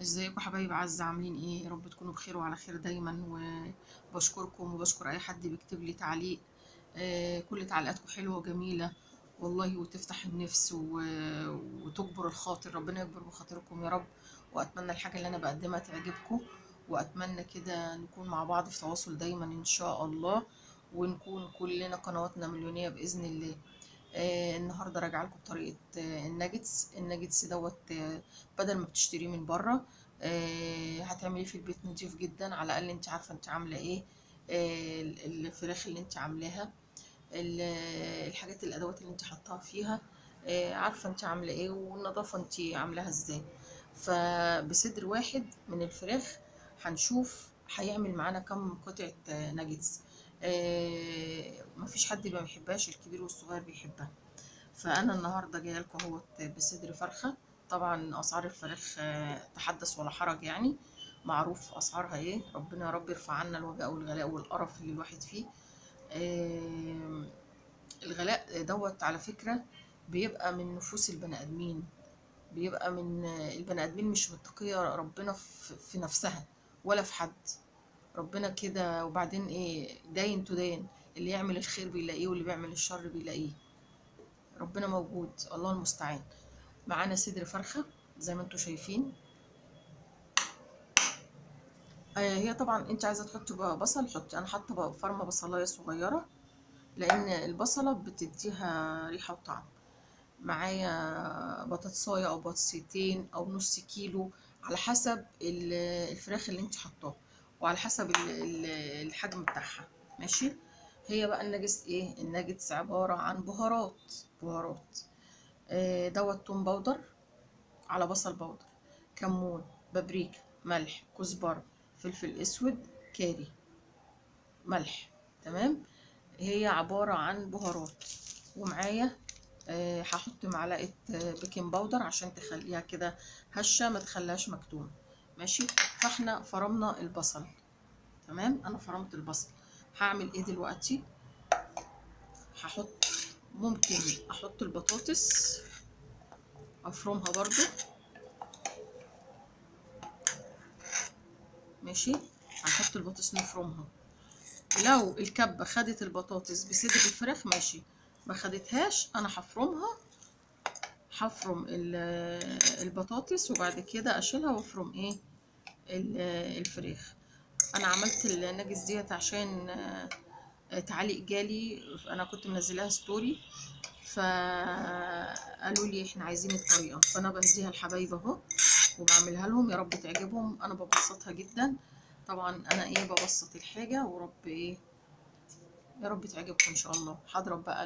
ازيكم حبايب عز، عاملين ايه؟ يا رب تكونوا بخير وعلى خير دايما. وبشكركم وبشكر اي حد بيكتب لي تعليق. كل تعليقاتكم حلوه وجميله والله، وتفتح النفس وتجبر الخاطر. ربنا يجبر بخاطركم يا رب. واتمنى الحاجه اللي انا بقدمها تعجبكم، واتمنى كده نكون مع بعض في تواصل دايما ان شاء الله، ونكون كلنا قنواتنا مليونيه باذن الله. النهارده راجعه لكم بطريقه الناجتس دوت. بدل ما بتشتريه من بره، هتعمليه في البيت نضيف جدا. على الاقل انت عارفه انت عامله ايه. الفراخ اللي انت عاملاها، الحاجات الادوات اللي انت حطاها فيها، عارفه انت عامله ايه، والنظافه انت عاملاها ازاي. فبصدر واحد من الفراخ هنشوف هيعمل معانا كم قطعه ناجتس. مفيش حد ما بيحبهاش، الكبير والصغير بيحبها. فانا النهارده جايه لكم اهوت بصدر فرخه. طبعا اسعار الفراخ تحدث ولا حرج يعني، معروف اسعارها ايه. ربنا يا رب يرفع عنا الوباء والغلاء والقرف اللي الواحد فيه. آه، الغلاء دوت على فكره بيبقى من نفوس البني ادمين، بيبقى من البني ادمين مش متقيه ربنا في نفسها ولا في حد. ربنا كده. وبعدين ايه؟ داين تدين، اللي يعمل الخير بيلاقيه واللي بيعمل الشر بيلاقيه. ربنا موجود، الله المستعان. معانا صدر فرخة زي ما انتوا شايفين. هي طبعا انت عايزة تحطي بقى بصل حطي، انا حاطة بقى فرمة بصلاية صغيرة لان البصلة بتديها ريحة وطعم. معايا بطاطساية او بطاطسيتين او نص كيلو، على حسب الفراخ اللي انت حطاه، وعلى حسب الحجم بتاعها. ماشي. هي بقى الناجتس ايه؟ الناجتس عبارة عن بهارات. دوت توم باودر، على بصل بودر، كمون، بابريكا، ملح، كزبرة، فلفل اسود، كاري، ملح. تمام. هي عبارة عن بهارات. ومعايا هحط معلقة بيكنج باودر عشان تخليها كده هشة، ما تخليهاش مكتومة. ماشي. فاحنا فرمنا البصل. تمام. انا فرمت البصل. هعمل ايه دلوقتي؟ هحط، ممكن احط البطاطس افرمها برضو. ماشي. هنحط البطاطس نفرمها. لو الكبة خدت البطاطس بصدر الفراخ ماشي، ما خدتهاش انا هفرمها. هفرم البطاطس وبعد كده اشيلها وافرم ايه الفراخ. انا عملت الناجتس ديت عشان تعليق جالي، انا كنت منزلاها ستوري، فقالوا لي احنا عايزين الطريقه، فانا بديها الحبايب اهو وبعملها لهم. يا رب تعجبهم، انا ببسطها جدا. طبعا انا ايه ببسط الحاجه، ورب ايه يا رب تعجبكم ان شاء الله. هضرب بقى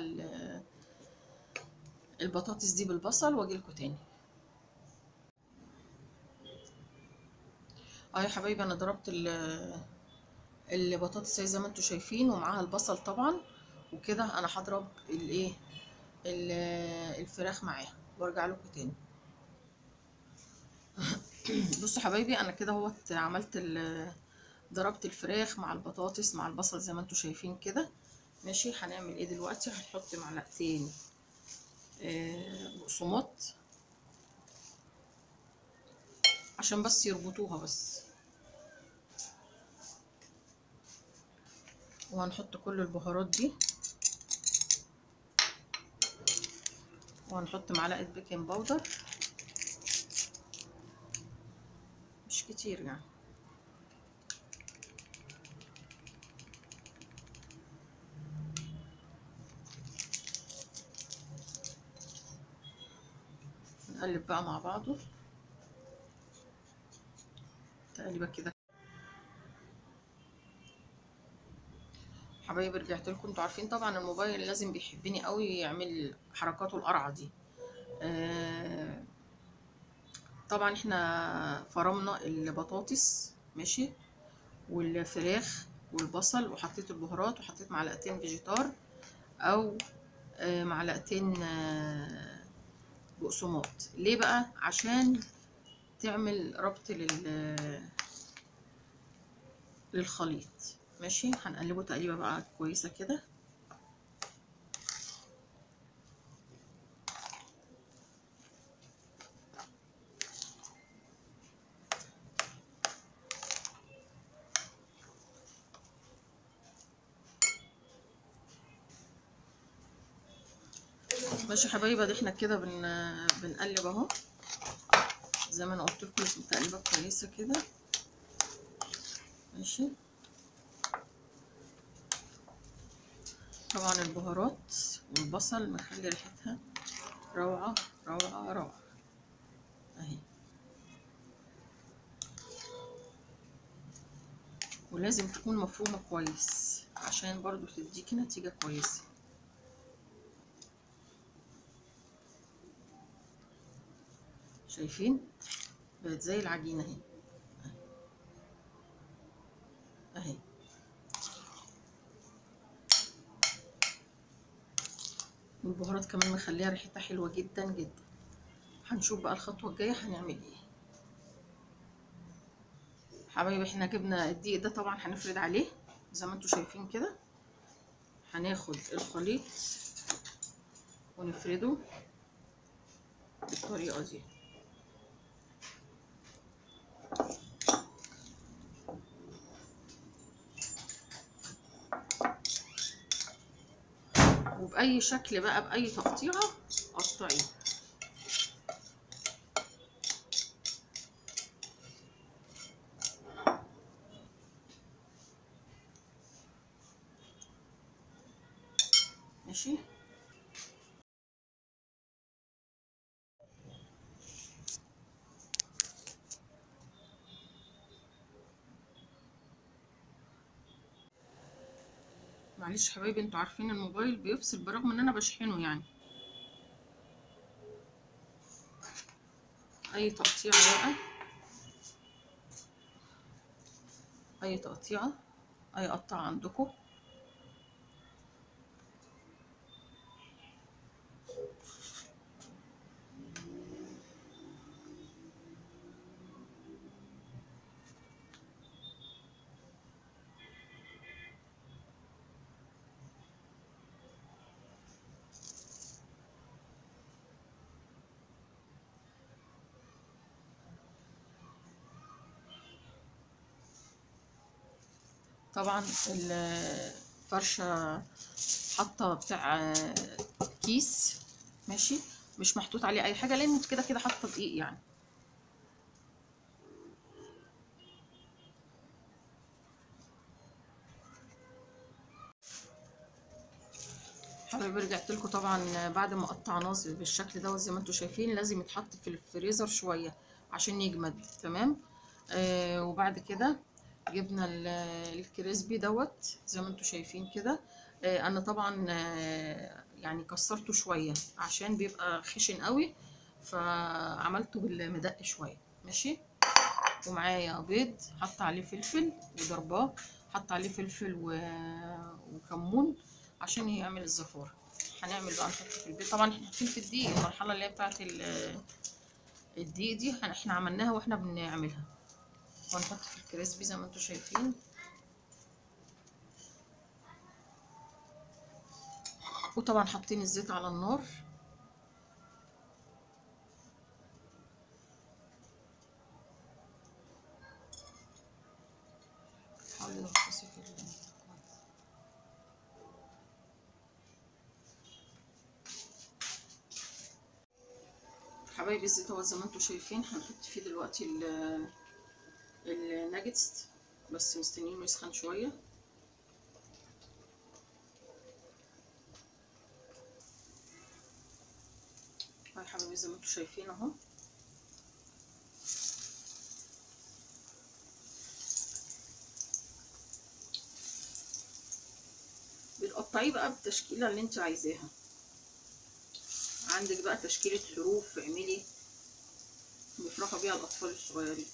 البطاطس دي بالبصل واجيلكوا تاني. اه يا حبايبي، انا ضربت البطاطس زي ما انتوا شايفين، ومعاها البصل طبعا. وكده انا هضرب الايه الفراخ معاها وارجع لكم تاني. بصوا حبايبي، انا كده اهوت عملت ضربت الفراخ مع البطاطس مع البصل زي ما انتوا شايفين كده. ماشي. هنعمل ايه دلوقتي؟ هنحط معلقتين بقسماط عشان بس يربطوها بس. وهنحط كل البهارات دي، وهنحط معلقة بيكنج باودر، مش كتير يعني. نقلب بقى مع بعضه تقليبه كده. حبايبي رجعت لكم. انتوا عارفين طبعا الموبايل لازم بيحبني قوي، يعمل حركاته القرعه دي. طبعا احنا فرمنا البطاطس ماشي، والفراخ والبصل، وحطيت البهارات، وحطيت معلقتين فيجيتار او معلقتين بقسماط. ليه بقى؟ عشان تعمل ربط للخليط. ماشي. هنقلبه تقليبه بقى كويسه كده. ماشي يا حبايبي، ادي احنا كده بنقلب اهو زي ما انا قلت لكم، لازم تقليبه كويسه كده. ماشي. طبعا البهارات والبصل مخلي ريحتها روعه روعه روعه اهي. ولازم تكون مفرومه كويس عشان برضو تديكي نتيجه كويسه. شايفين بقت زي العجينه اهي اهي. والبهارات كمان مخليها ريحتها حلوه جدا جدا. هنشوف بقى الخطوه الجايه هنعمل ايه. حبايبي احنا جبنا الدقيق ده، طبعا هنفرد عليه زي ما انتم شايفين كده. هناخد الخليط ونفرده بالطريقه دي. وبأي شكل بقى، بأي تقطيعة قطعيه. ماشي. معلش حبايبي، انتوا عارفين الموبايل بيفصل برغم ان انا بشحنه يعني. اي تقطيعة بقى، اي تقطيعة، اي قطعة عندكم. طبعا الفرشة حاطة بتاع كيس، ماشي، مش محطوط عليه اي حاجة لان كده كده حاطة دقيق يعني. حبايبي رجعت لكم طبعا بعد ما قطعناه بالشكل دوت زي ما انتم شايفين. لازم يتحط في الفريزر شويه عشان يجمد. تمام. وبعد كده جبنا الكريسبي دوت زي ما انتم شايفين كده. انا طبعا يعني كسرته شويه عشان بيبقى خشن قوي، فعملته بالمدق شويه. ماشي. ومعايا بيض حط عليه فلفل وضرباه، حط عليه فلفل وكمون عشان يعمل الزفارة. هنعمل بقى نحط في البيض. طبعا احنا حاطين في الدقيق المرحلة اللي هي بتاعت الدقيق دي احنا عملناها واحنا بنعملها. وهنحط في الكريسبي زي ما انتم شايفين. وطبعا حاطين الزيت على النار. حبايبي الزيت اهو زي ما انتم شايفين. هنحط فيه دلوقتي الناجتس، بس مستنيينه يسخن شويه. يا حبايبي زي ما انتم شايفين اهو. بتقطعيه بقى بالتشكيله اللي انت عايزاها. عندك بقى تشكيله حروف اعملي بيفرحوا بيها الاطفال الصغيرين.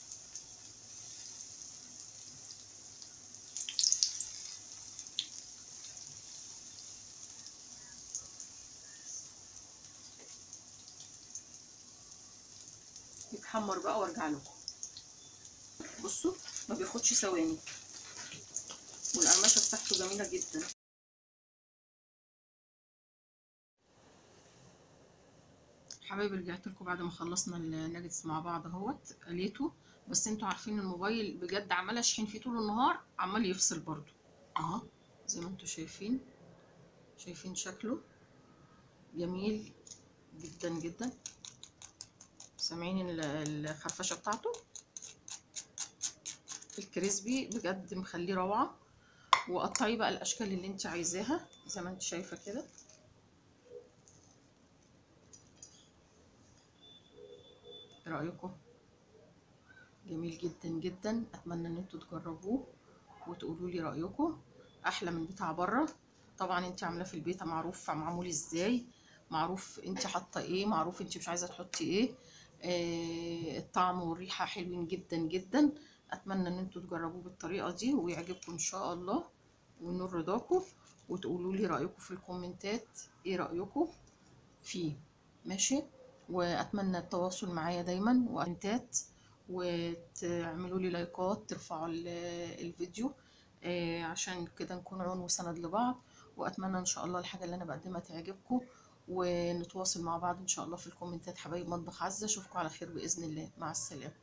يتحمر بقى وارجع لكم. بصوا ما بياخدش ثواني، والقرمشه بتاعته جميله جدا. حبايبي رجعت لكم بعد ما خلصنا الناجتس مع بعض اهوت. قليته، بس انتوا عارفين الموبايل بجد عمال اشحن فيه طول النهار عمال يفصل برضو اهو زي ما انتوا شايفين. شايفين شكله جميل جدا جدا. سامعين الخرفشه بتاعته؟ الكريسبي بجد مخليه روعه. وقطعي بقى الاشكال اللي انت عايزاها زي ما انت شايفه كده. ايه رايكم؟ جميل جدا جدا. اتمنى ان انتوا تجربوه وتقولوا لي رايكم. احلى من بتاع بره. طبعا انت عاملاه في البيت، معروف معمول ازاي، معروف انت حاطه ايه، معروف انت مش عايزه تحطي ايه. الطعم والريحه حلوين جدا جدا. اتمنى ان انتوا تجربوه بالطريقه دي ويعجبكم ان شاء الله ونور رضاكم. وتقولوا لي رايكم في الكومنتات، ايه رايكم فيه. ماشي. واتمنى التواصل معايا دايما وكومنتات، وتعملوا لي لايكات، ترفعوا الفيديو، عشان كده نكون عون وسند لبعض. واتمنى ان شاء الله الحاجه اللي انا بقدمها تعجبكم، ونتواصل مع بعض ان شاء الله في الكومنتات. حبايب مطبخ عزة، اشوفكم على خير باذن الله. مع السلامه.